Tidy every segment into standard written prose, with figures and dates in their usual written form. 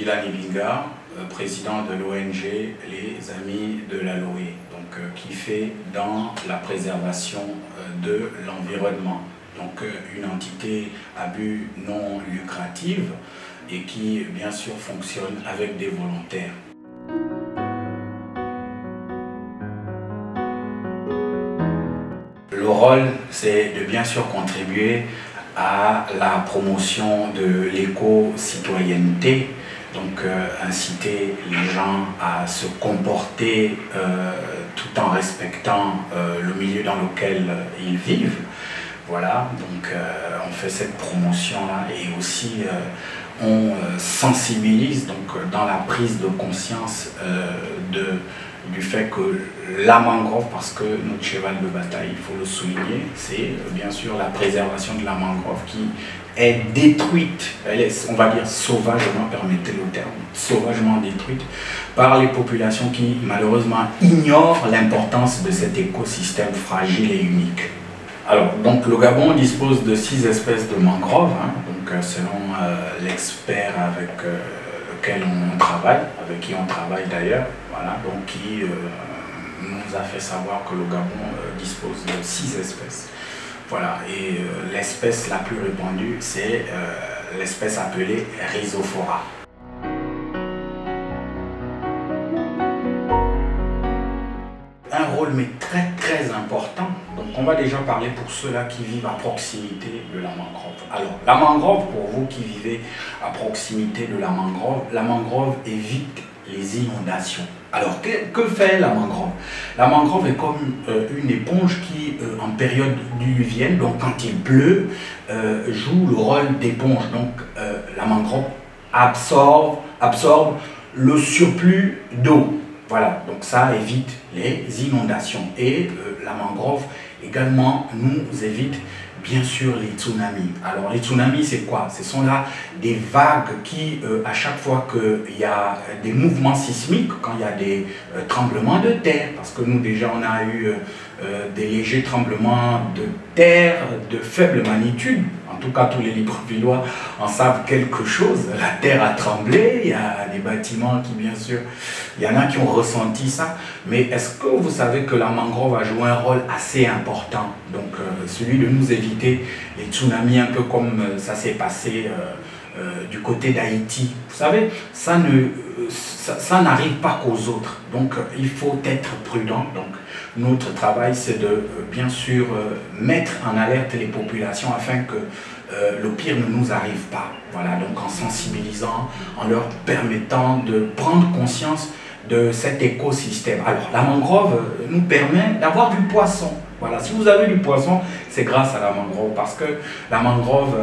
Dylan Ibinga, président de l'ONG Les Amis de l'Aloe, qui fait dans la préservation de l'environnement. Donc une entité à but non lucratif et qui bien sûr fonctionne avec des volontaires. Le rôle, c'est de bien sûr contribuer à la promotion de l'éco-citoyenneté, donc inciter les gens à se comporter tout en respectant le milieu dans lequel ils vivent. Voilà, donc on fait cette promotion-là et aussi on sensibilise donc, dans la prise de conscience du fait que la mangrove, parce que notre cheval de bataille, il faut le souligner, c'est bien sûr la préservation de la mangrove qui est détruite, elle est, on va dire sauvagement, permettez le terme, sauvagement détruite par les populations qui malheureusement ignorent l'importance de cet écosystème fragile et unique. Alors, donc le Gabon dispose de 6 espèces de mangroves, selon l'expert avec lequel on travaille, avec qui on travaille d'ailleurs, voilà, donc qui nous a fait savoir que le Gabon dispose de 6 espèces. Voilà, et l'espèce la plus répandue, c'est l'espèce appelée Rhizophora. Un rôle mais très important. Donc on va déjà parler pour ceux-là qui vivent à proximité de la mangrove. Alors la mangrove, pour vous qui vivez à proximité de la mangrove évite les inondations. Alors que fait la mangrove? La mangrove est comme une éponge qui en période diluvienne, donc quand il pleut, joue le rôle d'éponge. Donc la mangrove absorbe le surplus d'eau. Voilà, donc ça évite les inondations. Et la mangrove également nous évite bien sûr les tsunamis. Alors les tsunamis c'est quoi? Ce sont là des vagues qui, à chaque fois qu'il y a des mouvements sismiques, quand il y a des tremblements de terre, parce que nous déjà on a eu des légers tremblements de terre de faible magnitude, en tout cas tous les Librevillois en savent quelque chose, la terre a tremblé, il y a des bâtiments qui bien sûr, il y en a qui ont ressenti ça, mais est-ce que vous savez que la mangrove a joué un rôle assez important, donc celui de nous éviter les tsunamis, un peu comme ça s'est passé du côté d'Haïti. Vous savez, ça n'arrive pas qu'aux autres, donc il faut être prudent. Donc notre travail c'est de bien sûr mettre en alerte les populations afin que le pire ne nous arrive pas. Voilà, donc en sensibilisant, en leur permettant de prendre conscience de cet écosystème. Alors la mangrove nous permet d'avoir du poisson. Voilà, si vous avez du poisson, c'est grâce à la mangrove, parce que la mangrove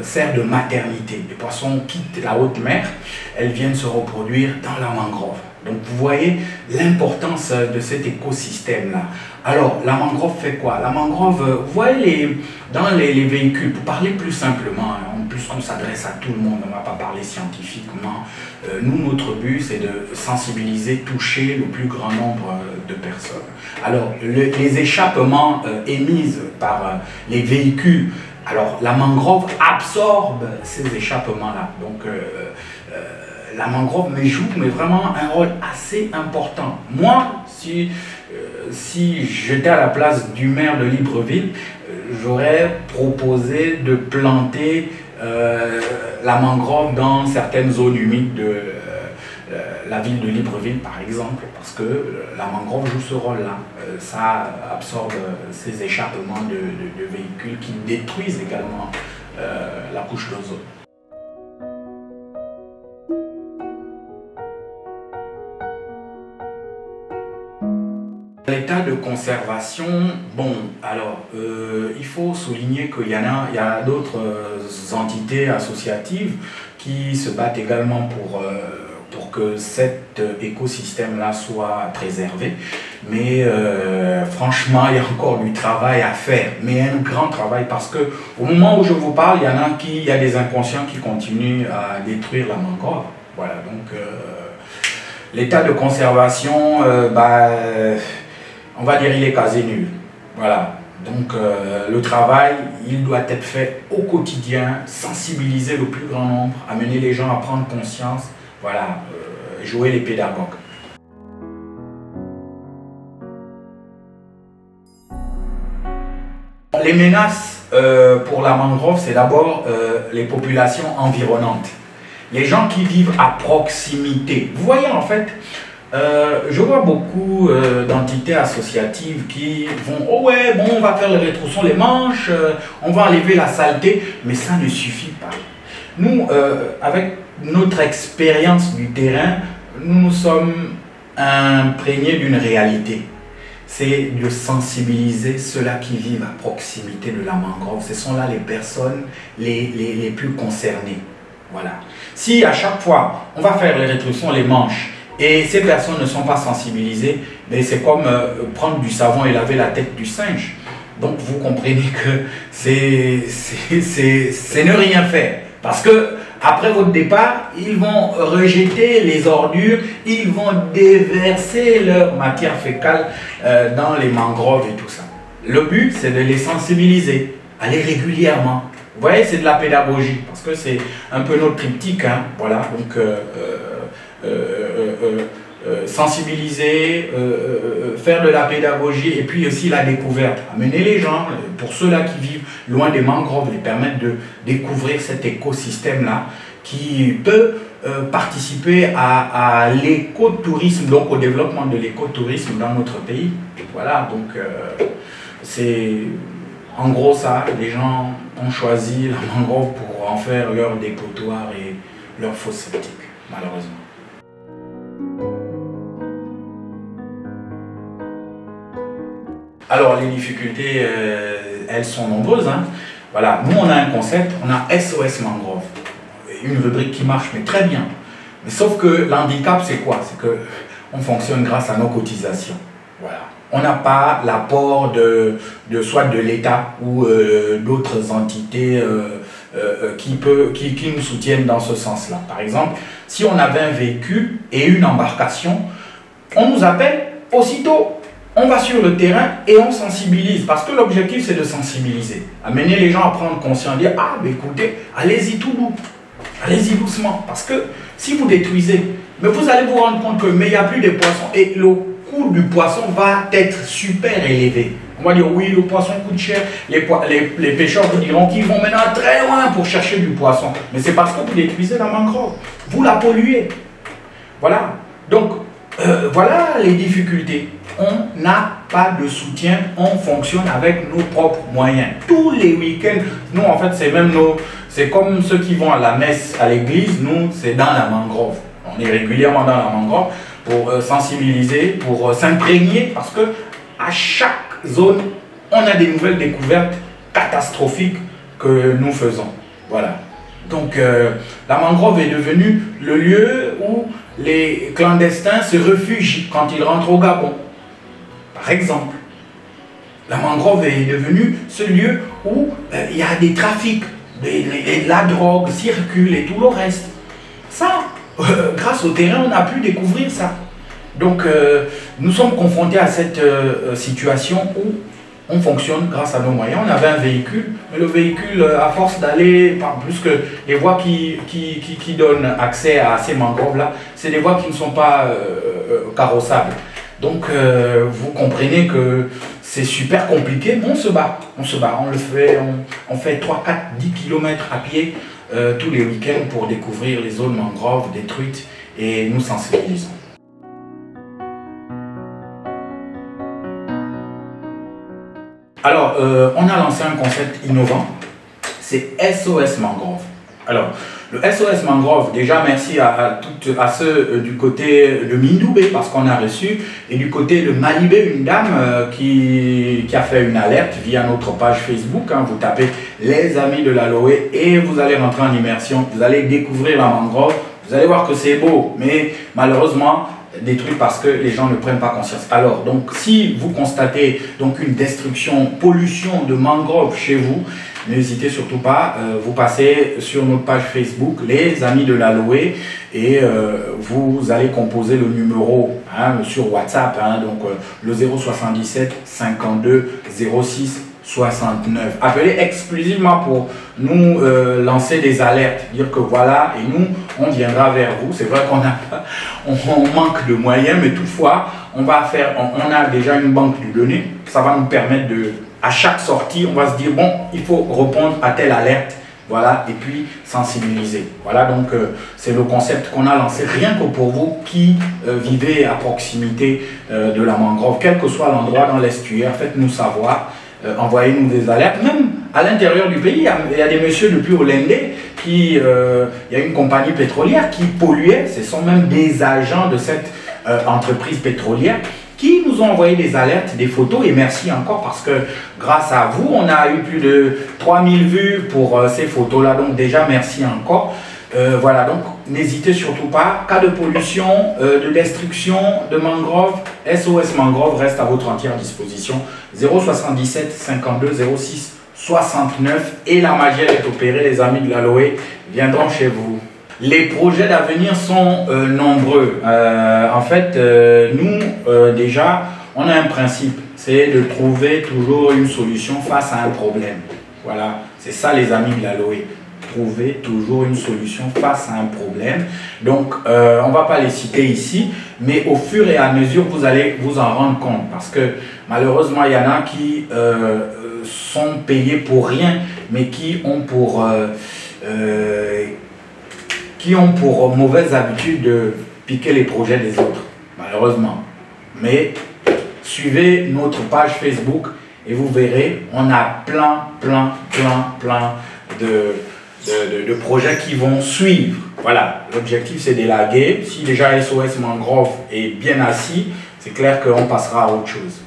sert de maternité. Les poissons quittent la haute mer, elles viennent se reproduire dans la mangrove. Donc vous voyez l'importance de cet écosystème-là. Alors la mangrove fait quoi? La mangrove, vous voyez dans les véhicules, pour parler plus simplement, en plus on s'adresse à tout le monde, on ne va pas parler scientifiquement. Nous, notre but, c'est de sensibiliser, toucher le plus grand nombre de personnes. Alors, les échappements émis par les véhicules, alors la mangrove absorbe ces échappements-là. Donc, la mangrove joue vraiment un rôle assez important. Moi, si j'étais à la place du maire de Libreville, j'aurais proposé de planter la mangrove dans certaines zones humides de la ville de Libreville par exemple, parce que la mangrove joue ce rôle-là. Ça absorbe ces échappements de véhicules qui détruisent également la couche d'ozone. L'état de conservation, bon, alors, il faut souligner qu'il y a d'autres entités associatives qui se battent également pour que cet écosystème-là soit préservé. Mais franchement, il y a encore du travail à faire, mais un grand travail, parce que au moment où je vous parle, il y a des inconscients qui continuent à détruire la mangrove. Voilà, donc l'état de conservation, on va dire il est quasi nul. Voilà, donc le travail, il doit être fait au quotidien, sensibiliser le plus grand nombre, amener les gens à prendre conscience, voilà, jouer les pédagogues. Les menaces pour la mangrove, c'est d'abord les populations environnantes. Les gens qui vivent à proximité. Vous voyez, en fait, je vois beaucoup d'entités associatives qui vont « Oh ouais, bon, on va faire le rétrousson les manches, on va enlever la saleté », mais ça ne suffit pas. Nous, avec notre expérience du terrain, nous sommes imprégnés d'une réalité. C'est de sensibiliser ceux-là qui vivent à proximité de la mangrove. Ce sont là les personnes les plus concernées. Voilà. Si à chaque fois, on va faire les rétroussions, les manches, et ces personnes ne sont pas sensibilisées, c'est comme prendre du savon et laver la tête du singe. Donc vous comprenez que c'est ne rien faire. Parce que après votre départ, ils vont rejeter les ordures, ils vont déverser leur matière fécale dans les mangroves et tout ça. Le but, c'est de les sensibiliser, aller régulièrement. Vous voyez, c'est de la pédagogie, parce que c'est un peu notre triptyque, hein, voilà, donc sensibiliser, faire de la pédagogie et puis aussi la découverte. Amener les gens, pour ceux-là qui vivent loin des mangroves, les permettre de découvrir cet écosystème-là qui peut participer à l'écotourisme, donc au développement de l'écotourisme dans notre pays. Voilà, donc c'est en gros ça, les gens ont choisi la mangrove pour en faire leur dépotoir et leur fosse septique, malheureusement. Alors les difficultés, elles sont nombreuses, hein. Voilà, nous on a un concept, on a SOS Mangrove, une rubrique qui marche mais très bien. Mais sauf que l'handicap c'est quoi? C'est que on fonctionne grâce à nos cotisations. Voilà. On n'a pas l'apport soit de l'État ou d'autres entités qui nous soutiennent dans ce sens-là. Par exemple, si on avait un véhicule et une embarcation, on nous appelle aussitôt. On va sur le terrain et on sensibilise, parce que l'objectif c'est de sensibiliser, amener les gens à prendre conscience, dire ah mais écoutez, allez-y tout doux, allez-y doucement, parce que si vous détruisez, mais vous allez vous rendre compte que mais il n'y a plus de poissons et le coût du poisson va être super élevé. On va dire oui, le poisson coûte cher, les pêcheurs vous diront qu'ils vont maintenant très loin pour chercher du poisson, mais c'est parce que vous détruisez la mangrove, vous la polluez. Voilà, donc voilà les difficultés. On n'a pas de soutien, on fonctionne avec nos propres moyens. Tous les week-ends, nous en fait c'est comme ceux qui vont à la messe, à l'église, nous c'est dans la mangrove. On est régulièrement dans la mangrove pour sensibiliser, pour s'imprégner, parce que à chaque zone, on a des nouvelles découvertes catastrophiques que nous faisons. Voilà. Donc la mangrove est devenue le lieu où les clandestins se réfugient quand ils rentrent au Gabon. Par exemple, la mangrove est devenue ce lieu où il y a des trafics, la drogue circule et tout le reste. Ça, grâce au terrain, on a pu découvrir ça. Donc, nous sommes confrontés à cette situation où on fonctionne grâce à nos moyens. On avait un véhicule, mais le véhicule, à force d'aller, plus que les voies qui donnent accès à ces mangroves-là, c'est des voies qui ne sont pas carrossables. Donc, vous comprenez que c'est super compliqué, mais on se bat, on le fait, on fait 3, 4, 10 km à pied tous les week-ends pour découvrir les zones mangroves détruites et nous sensibilisons. Alors, on a lancé un concept innovant, c'est SOS Mangrove. Alors, le SOS Mangrove, déjà merci à ceux du côté de Mindoubé parce qu'on a reçu, et du côté de Malibé, une dame qui a fait une alerte via notre page Facebook. Hein, vous tapez les amis de l'aloe et vous allez rentrer en immersion, vous allez découvrir la mangrove, vous allez voir que c'est beau, mais malheureusement détruit parce que les gens ne prennent pas conscience. Alors, donc, si vous constatez donc une destruction, pollution de mangrove chez vous, n'hésitez surtout pas, vous passez sur notre page Facebook, les amis de l'aloe, et vous allez composer le numéro sur WhatsApp, hein, donc le 077 52 06 069. Appelez exclusivement pour nous lancer des alertes, dire que voilà, et nous, on viendra vers vous. C'est vrai qu'on n'a pas, on manque de moyens, mais toutefois, on a déjà une banque de données. Ça va nous permettre de, à chaque sortie, on va se dire, bon, il faut répondre à telle alerte. Voilà, et puis sensibiliser. Voilà, donc c'est le concept qu'on a lancé rien que pour vous qui vivez à proximité de la mangrove, quel que soit l'endroit dans l'estuaire, faites-nous savoir, envoyez-nous des alertes, même à l'intérieur du pays. Il y a des messieurs depuis Hollandais qui, il y a une compagnie pétrolière qui polluait, ce sont même des agents de cette entreprise pétrolière qui nous ont envoyé des alertes, des photos, et merci encore parce que grâce à vous, on a eu plus de 3000 vues pour ces photos-là, donc déjà merci encore. Voilà, donc n'hésitez surtout pas, cas de pollution, de destruction de mangrove, SOS Mangrove reste à votre entière disposition, 077 52 06 69 et la magie est opérée, les amis de l'Aloe viendront chez vous. Les projets d'avenir sont nombreux. En fait, nous, déjà, on a un principe, c'est de trouver toujours une solution face à un problème. Voilà, c'est ça les amis de l'Aloe. Trouver toujours une solution face à un problème. Donc, on ne va pas les citer ici, mais au fur et à mesure, vous allez vous en rendre compte. Parce que malheureusement, il y en a qui sont payés pour rien, mais qui ont pour mauvaise habitude de piquer les projets des autres, malheureusement. Mais suivez notre page Facebook et vous verrez, on a plein de projets qui vont suivre. Voilà, l'objectif c'est d'élaguer. Si déjà SOS Mangrove est bien assis, c'est clair qu'on passera à autre chose.